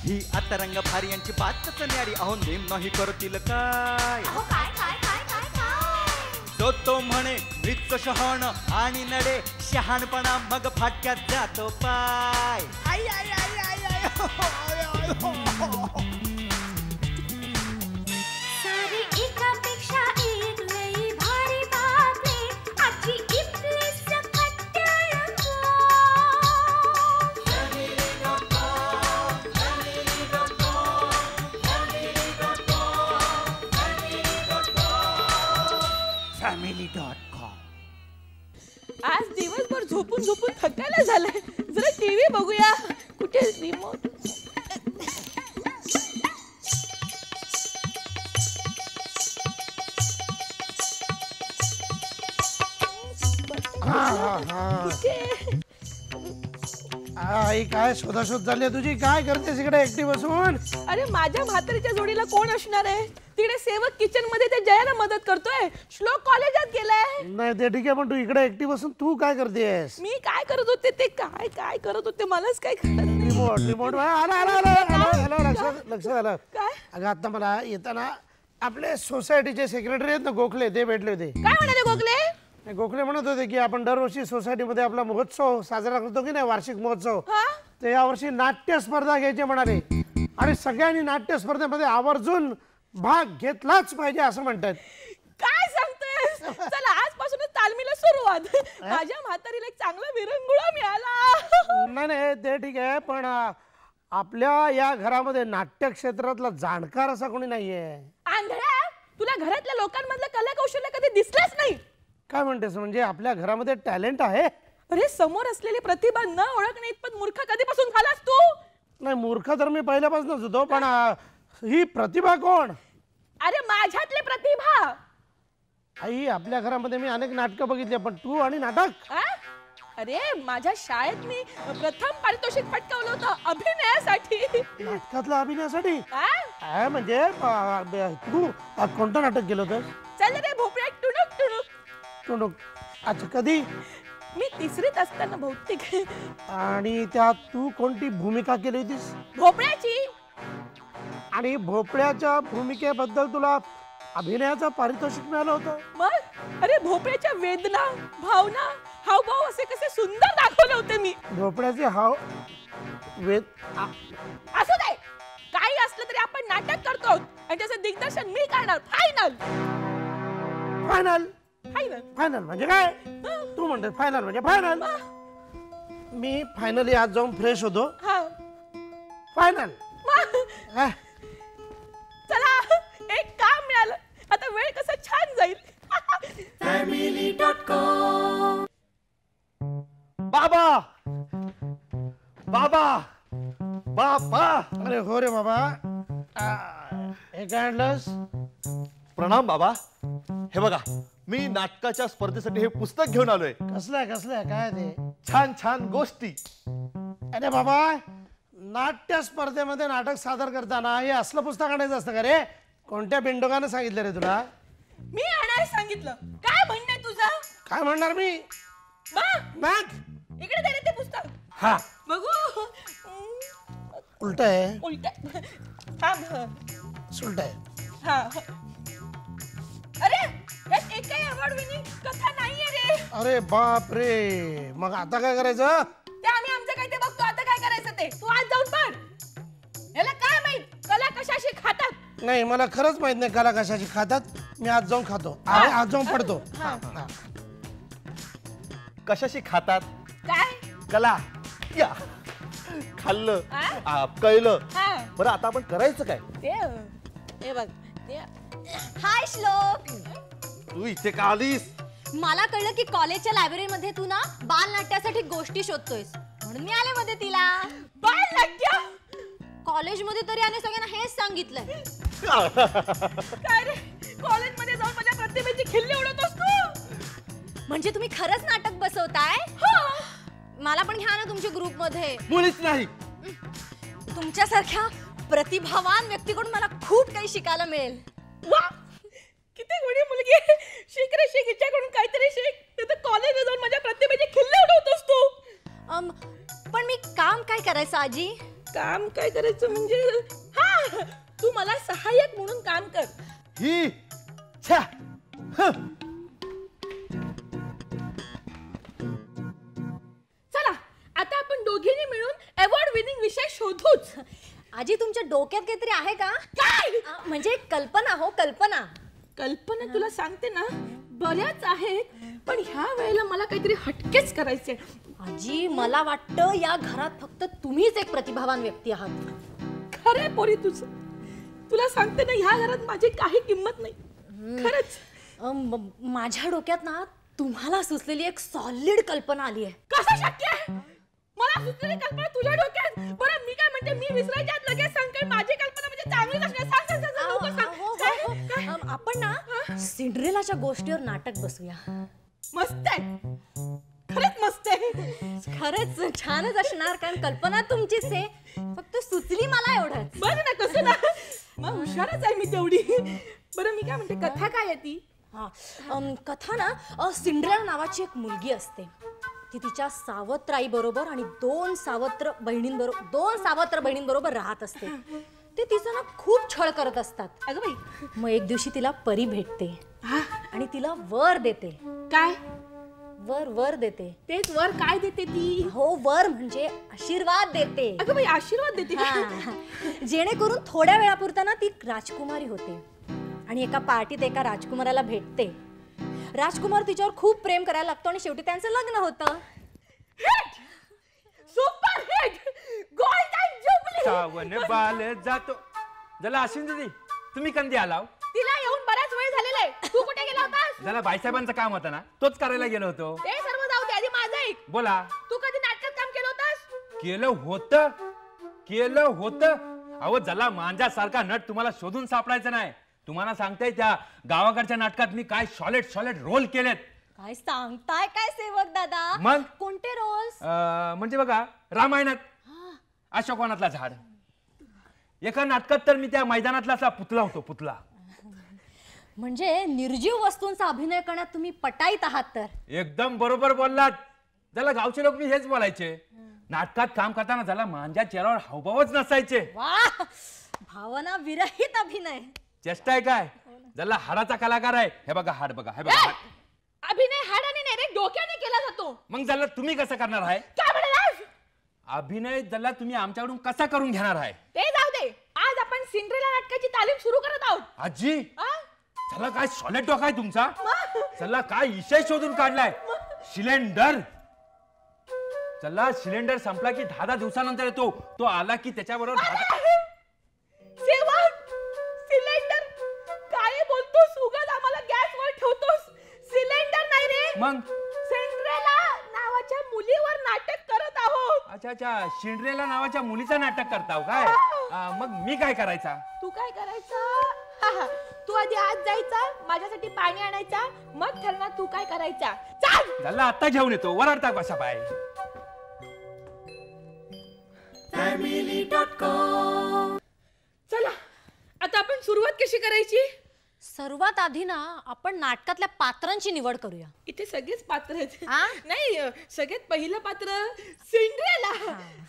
ही आता रंग भारी यांची बातच न्यारी. अहो नेम नाही करतील काय. तो म्हणे मृत्यू शहाण आणि नडे शहाणपणा मग फाटक्यात जातो पाय. आई आई आई आई आई सारी एकापेक्षा एक लई भारी बातमी आजची इथली सकट रंगो. family.com. आज दिवसभर झोपून झोपून थकायला झालंय. जरा टीव्ही बघूया. कुठे रिमोट? आई काय शोधाशोध झाली तुझी? काय करतेस इकडे एकटी बसून? अरे माझ्या म्हातारीच्या जोडीला कोण असणार आहे? तिकडे सेवक किचन मध्ये ते जयाला मदत करतोय. श्लोक कॉलेजात गेलाय. नाही ते ठीक आहे, पण तू इकडे एकटी बसून तू काय करतेस? मी काय करत होते ते काय काय करत होते मलाच काय कळत नाही. रिमोट रिमोट लक्ष झालं काय? अगं आता मला येताना आपले सोसायटीचे सेक्रेटरी आहेत ना गोखले, ते भेटले होते. काय म्हणाले गोखले? गोखले म्हणत होते की आपण दरवर्षी सोसायटीमध्ये आपला महोत्सव साजरा करतो की नाही, वार्षिक महोत्सव, हा? ते यावर्षी नाट्य स्पर्धा घ्यायचे म्हणाले. आणि सगळ्यांनी नाट्य स्पर्धेमध्ये आवर्जून भाग घेतलाच पाहिजे असं म्हणतात. काय सांगतोय? चला आजपासूनच तालमीला सुरुवात. माझ्या म्हातारीला एक चांगला विरंगुळा मिळाला. नाही नाही ते ठीक आहे, पण आपल्या या घरामध्ये नाट्य क्षेत्रातला जाणकार असा कोणी नाहीये. आंधळा, तुला घरातल्या लोकांमधलं कला कौशल्य कधी दिसलंच नाही. काय म्हणतेस? म्हणजे आपल्या घरामध्ये टॅलेंट आहे? अरे समोर असलेली प्रतिभा न ओळखणे इतपत मूर्ख कधीपासून झालास तू? नाही मूर्ख तर मी पहिल्यापासूनच होतो, पण ही प्रतिभा कोण? अरे माझ्यातली प्रतिभा. आई आपल्या घरामध्ये मी अनेक नाटकं बघितली, पण तू आणि नाटक? आ? अरे माझ्या शाळेत मी प्रथम पारितोषिक पटकावलं होतं अभिनयासाठी. नाटकातल्या अभिनयासाठी? आ? म्हणजे तू कोणतं नाटक केलं होतं? चल रे भोपळ्या टुणूक टुणूक. टुणूक. अच्छा कधी? मी तिसरीत असताना बहुतेक. आणि त्यात तू कोणती भूमिका केली होतीस? भोपळ्याची. आणि भोपळ्याच्या भूमिकेबद्दल तुला अभिनयाचं पारितोषिक मिळालं होतं? मग अरे भोपळ्याच्या वेदना, भावना, हावभाव असे कसे सुंदर दाखवले होते मी. भोपळ्याचे हाव असू दे, काही असलं तरी आपण नाटक करतो आणि त्याचं दिग्दर्शन मी करणार. फायनल. फायनल? फायनल फायनल म्हणजे काय? तू म्हणते फायनल म्हणजे फायनल. मी फायनली आज जाऊन फ्रेश होतो. हा. फायनल. चला एक काम मिळालं. आता वेळ कसा छान जाईल. family.com. बाबा बाबा बाबा. अरे हो रे बाबा. हे काय आणलंस? प्रणाम बाबा. हे बघा मी नाटकाच्या स्पर्धेसाठी हे पुस्तक घेऊन आलोय. कसलंय कसलंय काय ते? छान छान गोष्टी. अरे बाबा नाट्य स्पर्धेमध्ये नाटक सादर करताना हे असलं पुस्तक आणायचं असतं का रे? कोणत्या बिंडोगानं सांगितलं रे तुला? मी आणायला सांगितलं. काय म्हणणं तुझं? काय म्हणणार मी? मग इकडे दे रे ते पुस्तक. हा बघू. उलट आहे. उलट. थांब. सुलट आहे. हा. अरे यात एकही अवॉर्ड विनिंग कथा नाहीये रे. अरे बाप रे. मग आता काय करायचं? ते आम्ही आमचं काय ते बघतो. आता काय करायचं ते तू आज जाऊन पड. याला काय माहित कला कशाशी खातात? नाही मला खरंच माहित नाही कला कशाची खातात. मी आज जाऊन खातो. अरे आज जाऊन पडतो. कशाशी खातात? काय? कला. या खाल्लं कळलं. बरं आता आपण करायचं काय? ते बघ ते. हाय श्लोक. तू इथे का आलीस? मला कळलं की कॉलेजच्या लायब्ररीमध्ये तू ना बालनाट्यासाठी गोष्टी शोधतोयस, म्हणून मी आले मदतीला. बालनाट्य? कॉलेजमध्ये तरी आणि सगळ्यांना हेच सांगितलंय. काय रे कॉलेजमध्ये जाऊन माझ्या प्रतिभेची खिल्ली उडवतोस तू? म्हणजे तुम्ही खरंच नाटक बसवताय? मला पण घ्या ना तुमच्या ग्रुपमध्ये. मुलीच नाही. तुमच्यासारख्या प्रतिभावान व्यक्तीकडून मला खूप काही शिकायला मिळेल. वा किती गोडी मुलगी करायचं आजी? काम काय करायचं म्हणजे हा, तू मला सहाय्यक म्हणून काम कर. ही छ्या चला आता आपण दोघींनी मिळून अवॉर्ड विनिंग विषय शोधूच. आजी तुमच्या डोक्यात काहीतरी आहे का? काय म्हणजे कल्पना हो, कल्पना. कल्पना तुला सांगते ना बऱ्याच आहेत, पण ह्या वेळेला मला काहीतरी हटकेच करायचे. आजी मला वाटतं या घरात फक्त तुम्हीच एक प्रतिभावान व्यक्ती आहात. खरे पोरी तुझं, तुला सांगते ना ह्या घरात माझी काही किंमत नाही खरंच. माझ्या डोक्यात ना तुम्हाला सुचलेली एक सॉलिड कल्पना आली आहे. कसं शक्य आहे? मला सुचलेली कल्पना तुझ्या डोक्यात? बरं मी काय म्हणते, मी विसरायच्या आत लगेच सांगते माझी कल्पना म्हणजे चांगलीच असणार. सांग सांग सांग लवकर सांग. काय? आपण ना सिंड्रेलाच्या गोष्टीवर नाटक बसूया. मस्त आहे, खरंच मस्त आहे. खरंच छानच असणार, कारण कल्पना तुमचीच आहे, फक्त सुचली मला एवढंच. बरं ना कसं ना, मग हुशारच आहे मी तेवढी. बरं मी काय म्हणते, कथा काय आहे ती? कथा ना सिंड्रेला नावाची एक मुलगी असते. ती तिच्या सावत्र आई बरोबर आणि दोन सावत्र बहिणींबरोबर राहत असते. ते तिचा ना खूप छळ करत असतात. अगं बाई, मग एक दिवशी तिला परी भेटते आणि तिला वर देते. काय वर देते? तेच वर काय देते ती? हो, वर म्हणजे आशीर्वाद देते. अगं बाई, आशीर्वाद देते का? जेणेकरून थोड्या वेळापुरता ना ती राजकुमारी होते आणि एका पार्टीत एका राजकुमाराला भेटते. राजकुमार तिच्यावर खूप प्रेम करायला लागतो आणि शेवटी त्यांचं लग्न होतं. Hit! Super hit! Golden jubilee! सावन बाल जातो. जला अश्विन दीदी, तुम्ही कधी आलाव? तिला येऊन बराच वेळ झालेला आहे. तू कुठे गेला होतास? जला बाईसाहेबांचं काम होतं ना, तोच करायला गेलो होतो. ते सर्व जाऊ दे, आधी माझं ऐक. बोला. तू कधी नाटकात काम केलं होतास? केलं होतं. अहो जला मांजासारखा नट तुम्हाला शोधून सापडायचं नाही. तुम्हाला सांगताय त्या गावाकडच्या नाटकात मी काय सॉलिड रोल केलेत. काय सांगताय काय सेवक दादा? मग? कोणते रोल्स? म्हणजे बघा, रामायणात अशोकवनातला झाड. एका नाटकात तर मी त्या मैदानातला असा पुतळा होतो, पुतळा. म्हणजे निर्जीव वस्तूंचा अभिनय करण्यात तुम्ही पटाईत आहात. तर एकदम बरोबर बोललात. त्याला गावचे लोक मी हेच बोलायचे. नाटकात काम करताना त्याला माझ्या चेहऱ्यावर हावभावच नसायचे. वाह, भावना विरहित अभिनय. चेष्टा आहे काय? ज्याला हाडाचा कलाकार आहे. हे बघा हाड, बघा हे बघा हाड. अभिनय हाडाने नाही रे, डोक्याने केला जातो. मग ज्याला तुम्ही कसं करणार आहे? काय म्हणालास? अभिनय ज्याला तुम्ही आमच्याकडून कसा करून घेणार आहे? ते जाऊ दे. आज आपण सिंड्रेला नाटकाची तालीम सुरू करत आहोत. आजी, चला काय सॉलिड डोका आहे तुमचा. चला काय विषय शोधून काढलाय. सिलेंडर. चला सिलेंडर संपला की 10 दिवसानंतर येतो. तो आला की त्याच्याबरोबर सेवक, सिलेंडर काय बोलतोस? उगाच आम्हाला गॅसवर ठेवतोस. सिलेंडर नाही रे, मग सिंड्रेला नावाच्या मुलीवर नाटक करत आहोत. अच्छा, सिंड्रेला नावाच्या मुलीचं नाटक करताव काय? मग मी काय करायचा? तू काय करायचं? तू आधी आत जायचा, माझ्यासाठी पाणी आणायचा, मग ठरणार तू काय करायचा. चल. झाला आता घेऊन येतो. वरडता कशा पाय. चला आता आपण सुरुवात कशी करायची? सर्वात आधी ना आपण नाटकातल्या पात्रांची निवड करूया. इथे सगळेच पात्र आहेत. आ? नाही, सगळ्यात पहिलं पात्र सिंड्रेला.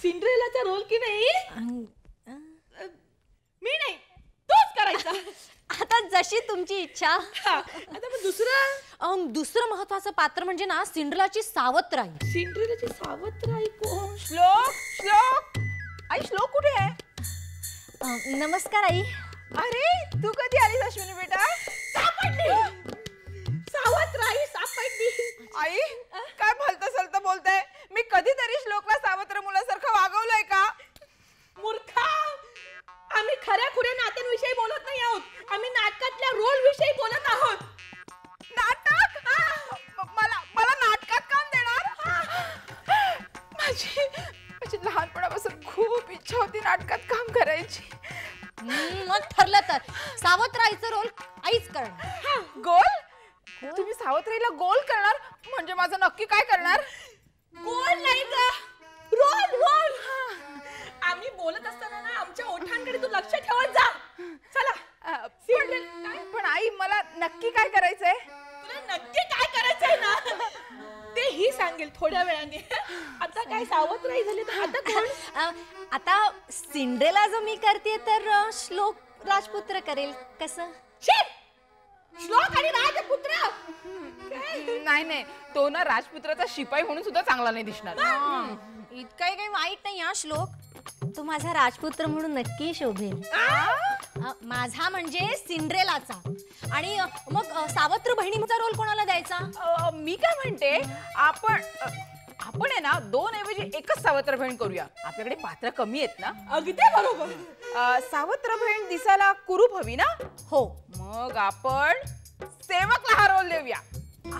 सिंड्रेलाचा रोल की नाही मी नाही, तूच करायचा. आता जशी तुमची इच्छा. आता मग दुसरं महत्वाचं पात्र म्हणजे ना सिंड्रेलाची सावत्र आई. सिंड्रेलाची सावत्र आई कोण? श्लोक आई, श्लोक कुठे आहे? नमस्कार आई. अरे तू कधी आलीस अश्विनी बेटा? सापडली, सावत्र आई सापडली. आई काय भलतं सलतं बोलताय? मी कधीतरी श्लोकला सावत्र मुलासारखं वागवलंय का? मूर्खा, आम्ही खऱ्या खुऱ्या नात्यांविषयी बोलत नाही आहोत. आम्ही नाटकातल्या रोल विषयी बोलत आहोत. नाटक? मला नाटकात काम देणार? माझी लहानपणापासून खूप इच्छा होती नाटकात काम करायची. मग ठरलं तर सावत्राईचं रोल आईच करणार. गोल? तुम्ही सावत्राईला गोल करणार म्हणजे माझं नक्की काय करणार? गोल नाही का, रोल रोल. आम्ही बोलत असताना ना आमच्या ओठांकडे तू लक्ष ठेवत जा. चला. पण आई मला नक्की काय करायचंय? तुला नक्की काय करायचंय ना ते ही सांगेल थोड्या वेळाने. आता काय सावत्र झाली तर आता कोण? आता सिंड्रेला जो मी करते तर श्लोक राजपुत्र करेल. कसं? श्लोक आणि राजपुत्र? नाही तो ना राजपुत्राचा शिपाई म्हणून सुद्धा चांगला नाही दिसणार. इतकंही काही वाईट नाही हा श्लोक. तो माझा राजपुत्र म्हणून नक्की शोभेल. माझा म्हणजे सिंड्रेलाचा. आणि मग सावत्र बहिणीचा रोल कोणाला द्यायचा? मी काय म्हणते, आपण आहे ना 2 ऐवजी एकच सावत्र बहीण करूया. आपल्याकडे पात्र कमी आहेत ना. अगदी बरोबर. सावत्र बहीण दिसायला कुरूप हवी ना. हो. मग आपण सेवकला हा रोल देऊया.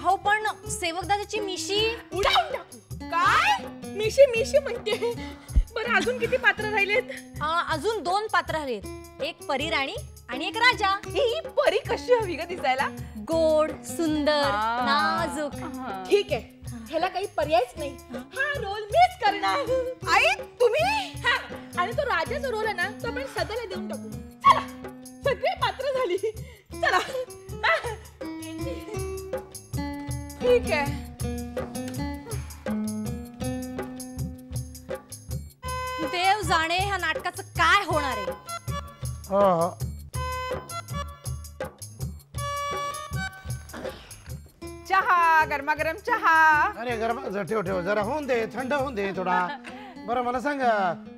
हो पण सेवक दादाची मिशी उडावून टाकू. काय? मिशी म्हणते. बरं अजून किती पात्र राहिलेत? अजून 2 पात्र आहेत. एक परी राणी आणि एक राजा. ही परी कशी हवी ग दिसायला? गोड, सुंदर, नाजूक. ठीक आहे, ह्याला काही पर्यायच नाही. हा रोल मीच करणार. आई तुम्ही? हा, आणि तो राजाचा रोल आहे ना तो आपण सदाला देऊन टाकू. चला सगळी पात्र झाली. चला. ठीक आहे. देव जाणे ह्या नाटकाचं काय होणार आहे. हो. चहा, गरमागरम चहा. अरे गरम ठेव जरा होऊन दे, थंड होऊन दे थोडा. बरं मला सांग,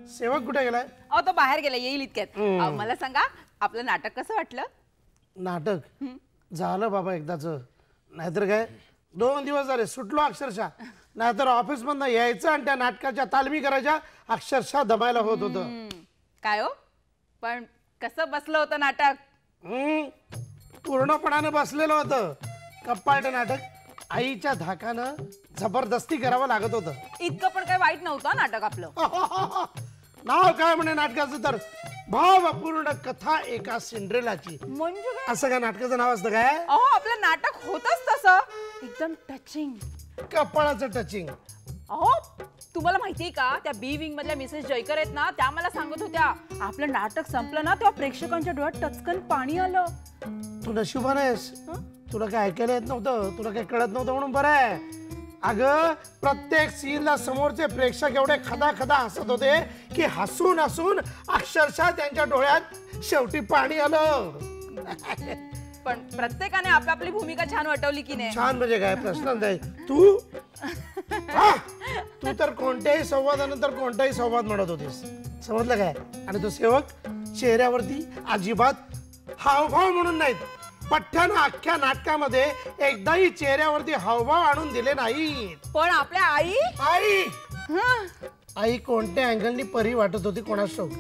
सेवक कुठे गेलाय? तो बाहेर गेला, येईल इतक्यात. मला सांगा आपलं नाटक कसं वाटलं? नाटक झालं बाबा एकदाच. नाहीतर काय 2 दिवस झाले सुटलो अक्षरशः. नाहीतर ऑफिस मधनं यायचं आणि त्या नाटकाच्या तालमी करायच्या अक्षरशः दमायला होत होतं. काय हो, पण कसं बसलं होतं नाटक? पूर्णपणाने बसलेलं होतं. कप्पाळट नाटक. आईच्या धाकानं जबरदस्ती करावं लागत होतं. इतकं पण काय वाईट नव्हतं नाटक आपलं. नाव काय म्हणे नाटकाचं तर, भावपूर्ण कथा एका सिंड्रेलाची. म्हणजे असं काय नाटकाचं नाव असतं काय? आपलं नाटक होतच तसं एकदम टचिंग. कपाळाचं टचिंग. तुम्हाला माहितीये का, त्या बी विंग मधल्या मिसेस जयकर आहेत ना, त्या मला सांगत होत्या आपलं नाटक संपलं ना तेव्हा प्रेक्षकांच्या डोळ्यात टचकन पाणी आलं. तू नशिबान आहेस. तुला काय ऐकायला येत नव्हतं, तुला काही कळत नव्हतं म्हणून बरं आहे. अगं प्रत्येक सीनला समोरचे प्रेक्षक एवढे खदा खदा हसत होते की हसून हसून अक्षरशः त्यांच्या डोळ्यात शेवटी पाणी आलं. पण प्रत्येकाने आपली भूमिका छान वाटवली की नाही? छान म्हणजे काय प्रश्न नाही. तू तर कोणत्याही संवादानंतर कोणताही संवाद म्हणत होतीस, समजलं काय? आणि तो सेवक चेहऱ्यावरती अजिबात हावभाव म्हणून नाहीत, पठ्ठ्यानं अख्ख्या नाटकामध्ये एकदाही चेहऱ्यावरती हावभाव आणून दिले नाहीत. पण आपल्या आई कोणत्या अँगलनी परी वाटत होती कोणास ठाऊक.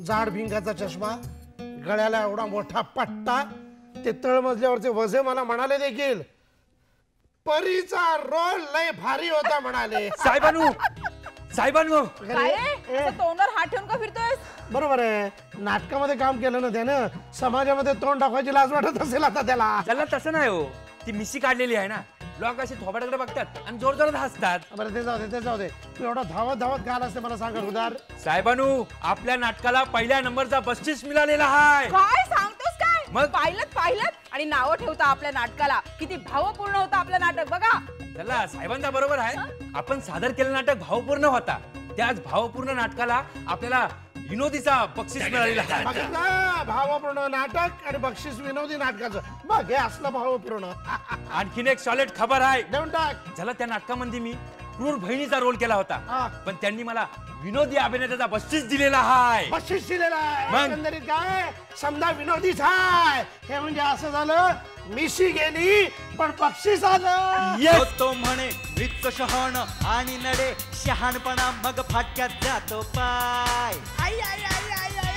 जाड भिंगाचा चष्मा, गळ्याला एवढा मोठा पट्टा, ते तळमजल्यावरचे वजे मला म्हणाले देखील परीचा रोल लय भारी होता म्हणाले. साहेबांनो तोंडावर हात ठेवून का फिरतोय? बरोबर आहे, नाटकामध्ये काम केलं ना त्यानं, समाजामध्ये तोंड दाखवायची लाज वाटत असेल आता त्याला. त्याला तसं नाही हो, ती मिशी काढलेली आहे ना, लोक असे थोबाडाकडे बघतात आणि जोर जोरात हसतात. बरं ते जाऊ दे. तू एवढा धावत घाल असते मला सांगा उदार. साहेबांनो आपल्या नाटकाला 1ल्या नंबरचा बक्षीस मिळालेला आहे. काय सांगतोस काय? मग पाहिलं आणि नावं ठेवता आपल्या नाटकाला. किती भावपूर्ण होतं आपलं नाटक बघा. त्याला साहेबांचा बरोबर आहे, आपण सादर केलेलं नाटक भावपूर्ण होता. त्याच भावपूर्ण नाटकाला आपल्याला विनोदीचा बक्षीस मिळालेला आहे. भावपूर्ण नाटक आणि बक्षीस विनोदी नाटकाचं बघ, हे असलं भावपूर्ण. आणखीन एक सॉलिड खबर आहे. देऊन टाक. झालं त्या नाटकामध्ये मी क्रूर बहिणीचा रोल केला होता, पण त्यांनी मला विनोदी अभिनेत्याचा बक्षीस दिलेला आहे. बक्षीस दिलेला आहे मग? एकंदरीत काय समजा विनोदीच आहे. हे म्हणजे असं झालं, मिशी गेली पण बक्षीस आलं. तो म्हणे वृत्त शहाण आणि नडे शहाणपणा मग फाटक्यात जातो पाय. आई आई आई आई आई